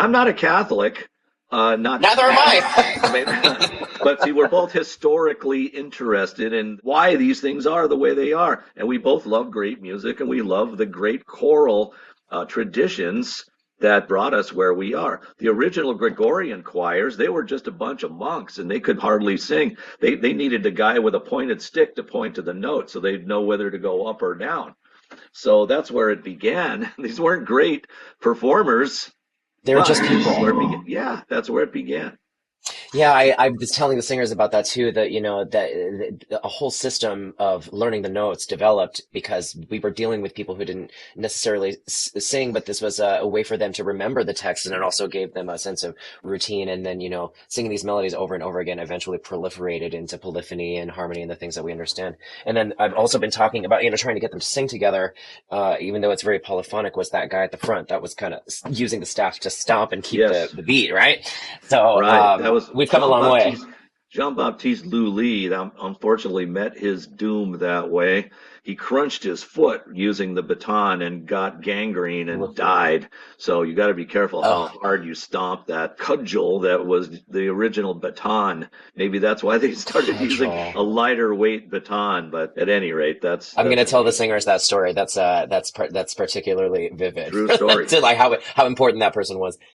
I'm not a Catholic. Not Neither am I I. mean, but see, we're both historically interested in why these things are the way they are, and we both love great music, and we love the great choral traditions that brought us where we are. The original Gregorian choirs, they were just a bunch of monks, and they could hardly sing. They needed a guy with a pointed stick to point to the note, so they'd know whether to go up or down. So that's where it began. These weren't great performers, They're but just that's people. where it began. Yeah, that's where it began. Yeah, I was telling the singers about that too, that, that a whole system of learning the notes developed because we were dealing with people who didn't necessarily sing, but this was a way for them to remember the text, and it also gave them a sense of routine. And then, singing these melodies over and over again eventually proliferated into polyphony and harmony and the things that we understand. And then I've also been talking about, trying to get them to sing together, even though it's very polyphonic, was that guy at the front that was kind of using the staff to stomp and keep the, Yes, the beat, right? So, right. That was we've come a long way. Jean Baptiste Lully. That unfortunately met his doom that way. He crunched his foot using the baton and got gangrene and died. So you got to be careful how Oh, hard you stomp that cudgel that was the original baton. Maybe that's why they started using cudgel. a lighter weight baton. But at any rate, that's I'm that's gonna an tell the interesting singers that story. That's particularly vivid true story. to like how important that person was.